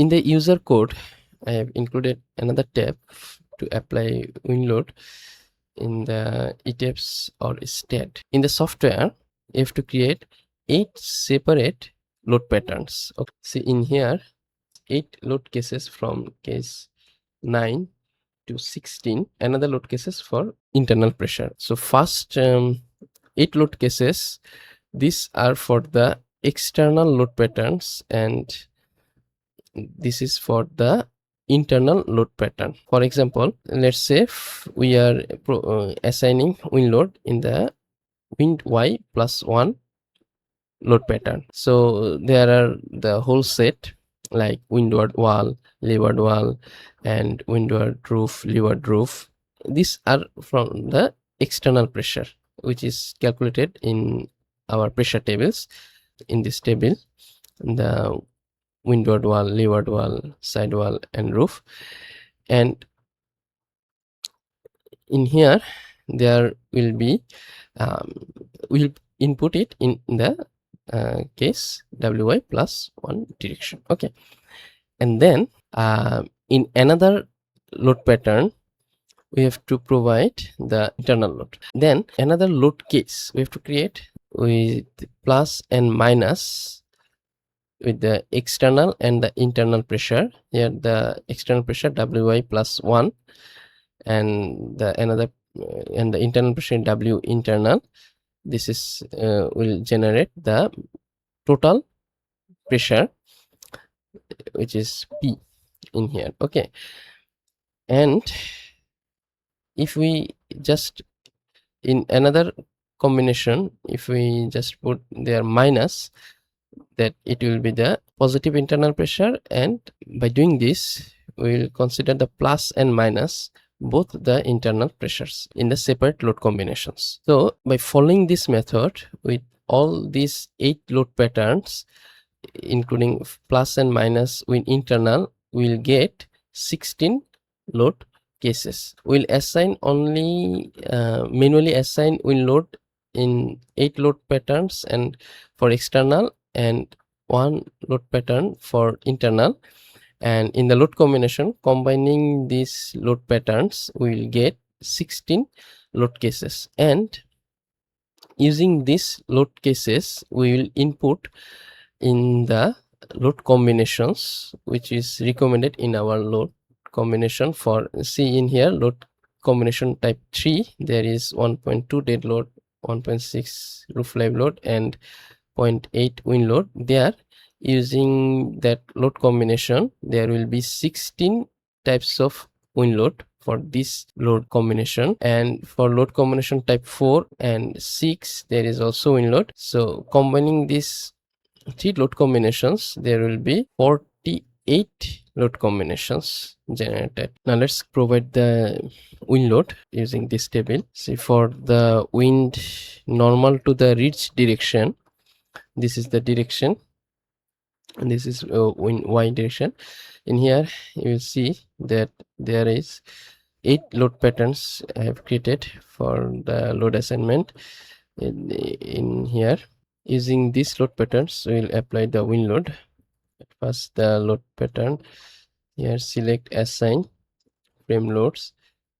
In the user code, I have included another tab to apply wind load in the ETABS or STAAD. In the software, you have to create 8 separate load patterns. Okay. See in here, 8 load cases from case 9 to 16, another load cases for internal pressure. So first 8 load cases, these are for the external load patterns, and this is for the internal load pattern. For example, let's say we are assigning wind load in the wind y plus 1 load pattern. So there are the whole set like windward wall, leeward wall, and windward roof, leeward roof. These are from the external pressure, which is calculated in our pressure tables. In this table, the windward wall, leeward wall, side wall, and roof. And in here there will be we'll input it in the case wy plus 1 direction. Okay, and then in another load pattern we have to provide the internal load. Then another load case we have to create with plus and minus with the external and the internal pressure. Here the external pressure wy plus 1 and the another and the internal pressure w internal. This is will generate the total pressure, which is P in here. Okay, and if we just in another combination, if we just put there minus, that it will be the positive internal pressure, and by doing this we will consider the plus and minus both the internal pressures in the separate load combinations. So by following this method with all these 8 load patterns including plus and minus with internal, we'll get 16 load cases. We'll assign only manually assign wind load in 8 load patterns and for external, and 1 load pattern for internal. And in the load combination, combining these load patterns, we will get 16 load cases. And using these load cases, we will input in the load combinations, which is recommended in our load combination. For see in here, load combination type 3, there is 1.2 dead load, 1.6 roof live load, and 0.8 wind load. There, using that load combination, there will be 16 types of wind load for this load combination. And for load combination type 4 and 6, there is also wind load. So combining these 3 load combinations, there will be 48 load combinations generated. Now let's provide the wind load using this table. See, for the wind normal to the ridge direction, this is the direction, and this is wind y direction. In here you will see that there is 8 load patterns I have created for the load assignment. In here, using these load patterns, we will apply the wind load. First, the load pattern, here select assign frame loads,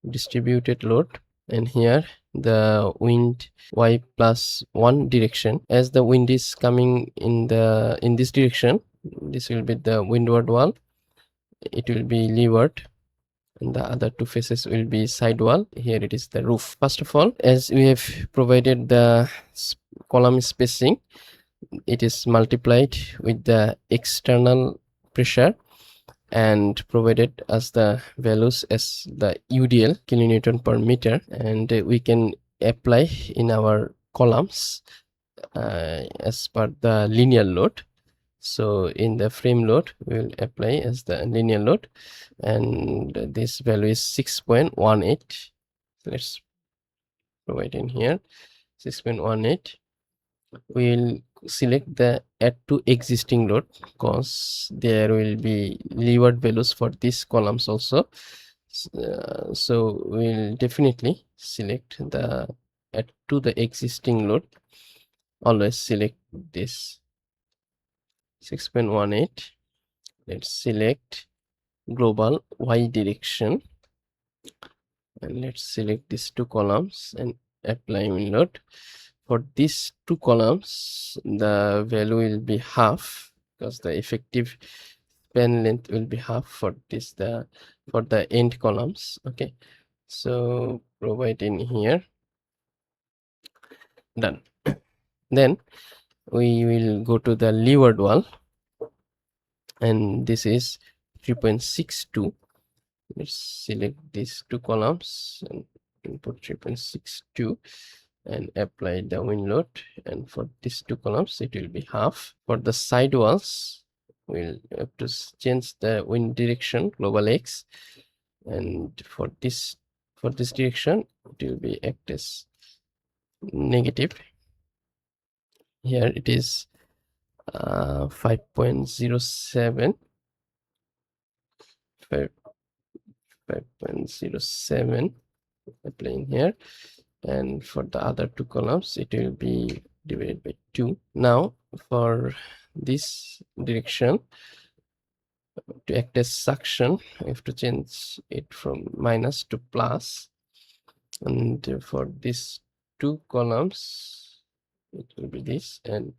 distributed load, and here the wind y plus 1 direction. As the wind is coming in this direction, this will be the windward wall, it will be leeward, and the other 2 faces will be side wall. Here it is the roof. First of all, as we have provided the column spacing, it is multiplied with the external pressure and provided as the values as the UDL, kilonewton per meter, and we can apply in our columns as per the linear load. So in the frame load, we will apply as the linear load, and this value is 6.18. Let's provide in here 6.18. We'll select the add to existing load, because there will be leeward values for these columns also. So we'll definitely select the add to the existing load. Always select this 6.18. let's select global y direction, and let's select these two columns and apply wind load. For these two columns, the value will be half, because the effective span length will be half for this, for the end columns. Okay, so provide in here, done. Then we will go to the leeward wall, and this is 3.62. let's select these two columns and input 3.62 and apply the wind load, and for these two columns it will be half. For the side walls, we'll have to change the wind direction, global x, and for this direction it will be act as negative. Here it is 5.07, 5.07 applying here, and for the other two columns it will be divided by 2. Now for this direction, to act as suction, I have to change it from minus to plus, and for these two columns it will be this, and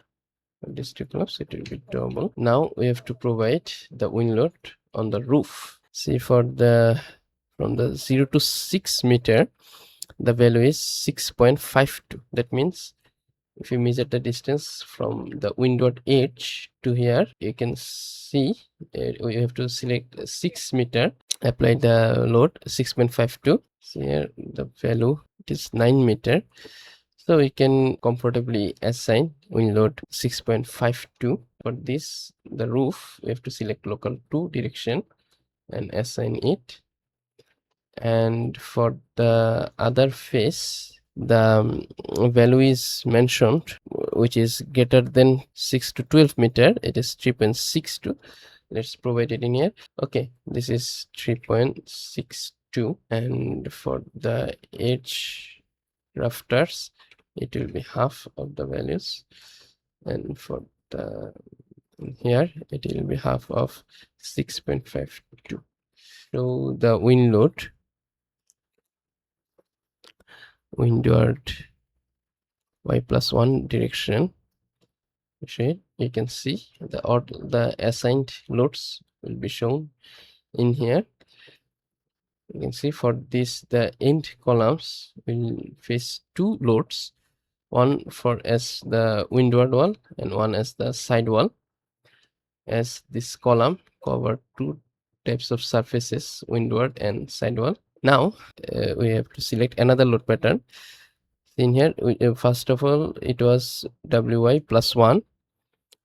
for these two columns it will be double. Now we have to provide the wind load on the roof. See, for the from the 0 to 6 meter, the value is 6.52. That means if you measure the distance from the windward edge to here, you can see we have to select 6 meter, apply the load 6.52. So here the value, it is 9 meter. So we can comfortably assign wind load 6.52. For this, the roof, we have to select local 2 direction and assign it. And for the other face, the value is mentioned, which is greater than 6 to 12 meter. It is 3.62. Let's provide it in here. Okay, this is 3.62, and for the edge rafters it will be half of the values, and for the here it will be half of 6.52. So the wind load, windward y+1 direction, you can see the assigned loads will be shown in here. You can see for this, the end columns will face 2 loads, one for as the windward wall and one as the side wall, as this column cover 2 types of surfaces, windward and side wall. Now we have to select another load pattern. In here, first of all, it was wy+1,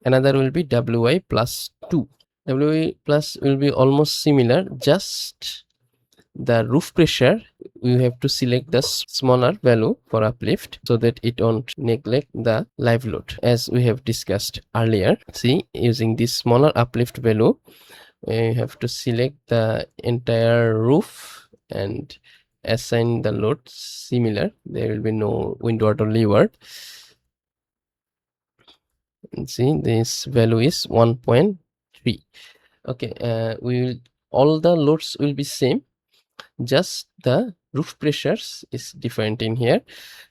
another will be wy+2. wy plus will be almost similar, just the roof pressure we have to select the smaller value for uplift, so that it won't neglect the live load, as we have discussed earlier. See, using this smaller uplift value, we have to select the entire roof and assign the load similar. There will be no windward or leeward. And see, this value is 1.3. Okay, all the loads will be same, just the roof pressures is different in here.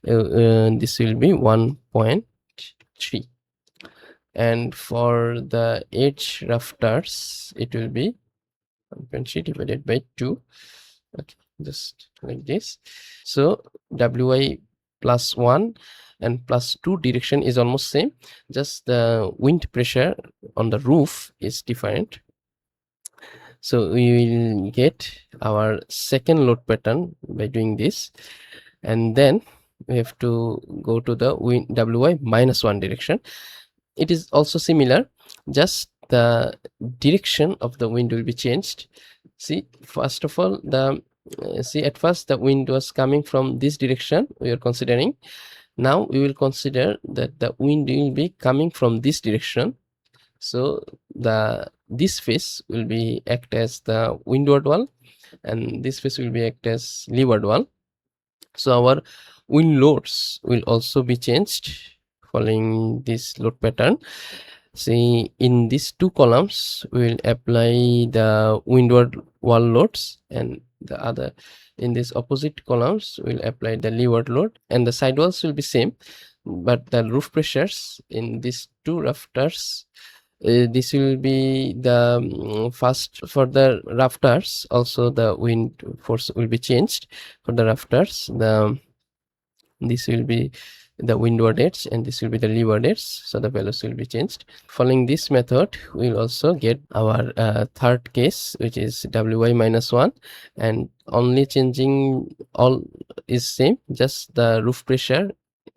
This will be 1.3, and for the edge rafters it will be 1.3 divided by 2. Okay, just like this. So wy+1 and +2 direction is almost same, just the wind pressure on the roof is different. So we will get our second load pattern by doing this, and then we have to go to the wy-1 direction. It is also similar, just the direction of the wind will be changed. See, first of all, at first the wind was coming from this direction we are considering. Now we will consider that the wind will be coming from this direction. So this face will be act as the windward wall, and this face will be act as leeward wall. So our wind loads will also be changed following this load pattern. See, in these two columns we will apply the windward wall loads, and the other in this opposite columns we will apply the leeward load, and the side walls will be same, but the roof pressures in these two rafters, this will be the first for the rafters. Also the wind force will be changed for the rafters. This will be the windward edge and this will be the leeward edge, so the values will be changed. Following this method we will also get our third case, which is wy minus 1, and only changing all is same, just the roof pressure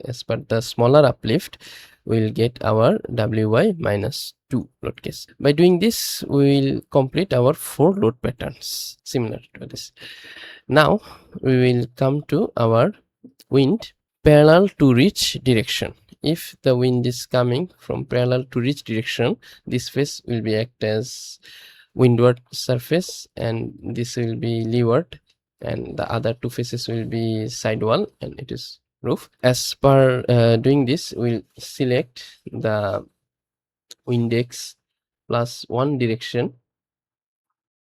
as per the smaller uplift. We'll get our wy minus 2 load case. By doing this we will complete our 4 load patterns similar to this. Now we will come to our wind parallel to ridge direction. If the wind is coming from parallel to ridge direction, this face will be act as windward surface and this will be leeward, and the other two faces will be sidewall and it is roof. As per doing this, we'll select the wind x plus 1 direction.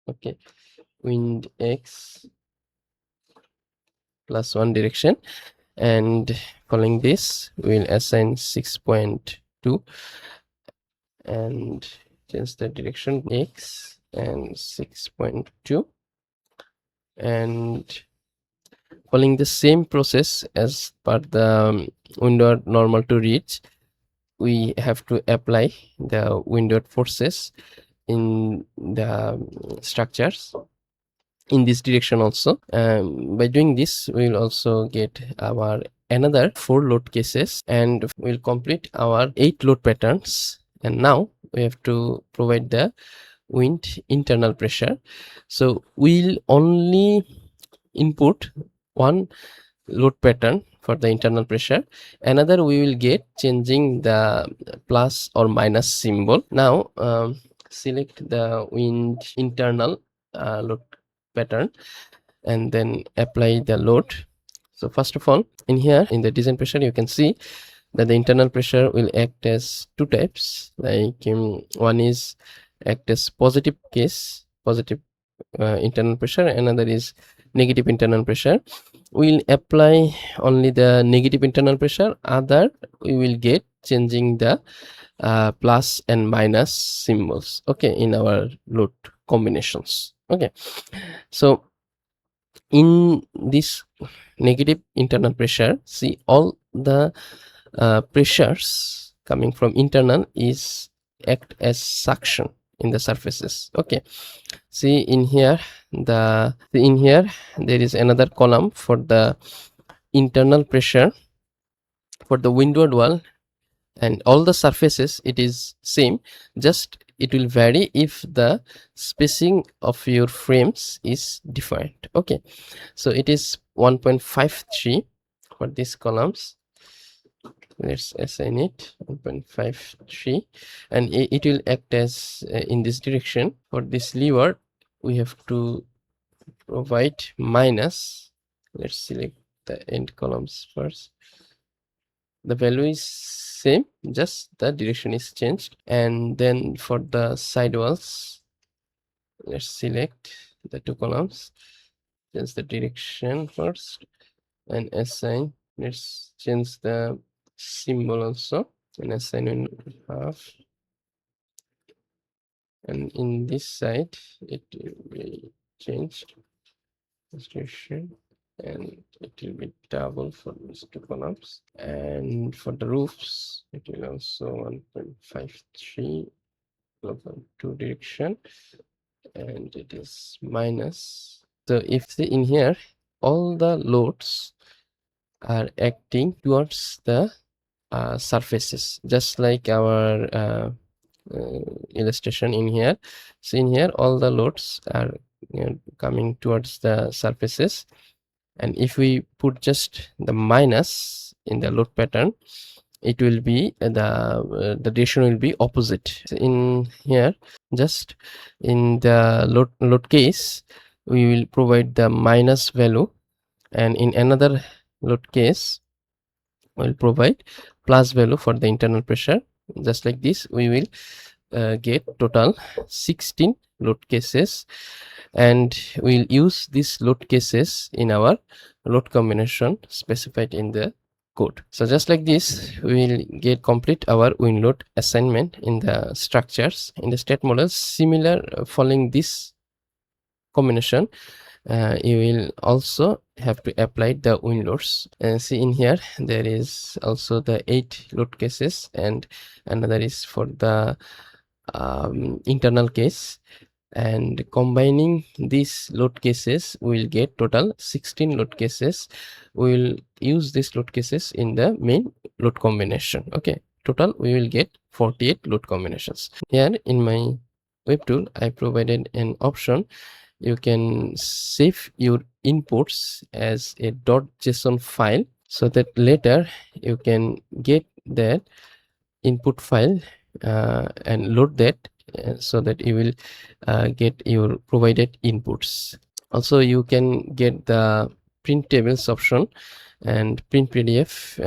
Okay, wind x plus 1 direction, and following this we'll assign 6.2 and change the direction x and 6.2, and following the same process as per the windward normal to ridge, we have to apply the windward forces in the structures in this direction also. By doing this we will also get our another 4 load cases and we'll complete our 8 load patterns. And now we have to provide the wind internal pressure, so we'll only input one load pattern for the internal pressure, another we will get changing the plus or minus symbol. Now select the wind internal load pattern and then apply the load. So first of all, in here in the design pressure you can see that the internal pressure will act as two types, like one is act as positive case, positive internal pressure, another is negative internal pressure. We'll apply only the negative internal pressure, other we will get changing the plus and minus symbols, okay, in our load combinations. Okay, so in this negative internal pressure, see all the pressures coming from internal is act as suction in the surfaces. Okay, see in here there is another column for the internal pressure for the windward wall, and all the surfaces it is same, just it will vary if the spacing of your frames is different. Okay, so it is 1.53 for these columns. Let's assign it 1.53, and it will act as in this direction. For this leeward we have to provide minus. Let's select the end columns first. The value is same, just the direction is changed. And then for the side walls, let's select the two columns, change the direction first and assign. Let's change the symbol also and assign in half, and in this side it will be changed direction and it will be double for these two columns. And for the roofs it will also 1.53 2 direction and it is minus. So if see in here all the loads are acting towards the surfaces, just like our illustration in here. So in here all the loads are coming towards the surfaces, and if we put just the minus in the load pattern, it will be the direction will be opposite. So in here, just in the load case we will provide the minus value, and in another load case we'll provide plus value for the internal pressure. just like this, we will get total 16 load cases, and we'll use these load cases in our load combination specified in the code. So just like this, we'll get complete our wind load assignment in the structures in the state model. Similar, following this combination, you will also have to apply the wind loads. See in here, there is also the 8 load cases, and another is for the internal case, and combining these load cases we'll get total 16 load cases. We'll use these load cases in the main load combination. Okay, total we will get 48 load combinations. Here in my web tool, I provided an option. You can save your inputs as a .json file, so that later you can get that input file and load that, so that you will get your provided inputs. Also, you can get the print tables option and print PDF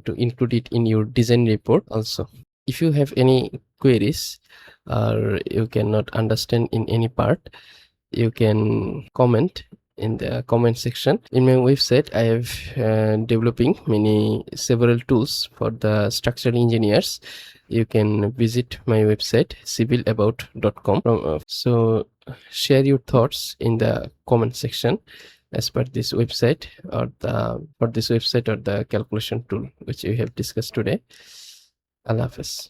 to include it in your design report also. If you have any queries or you cannot understand in any part, you can comment in the comment section. In my website, I have developing several tools for the structural engineers. You can visit my website civilabout.com. So share your thoughts in the comment section as per this website, or the calculation tool which we have discussed today. Allah Hafiz.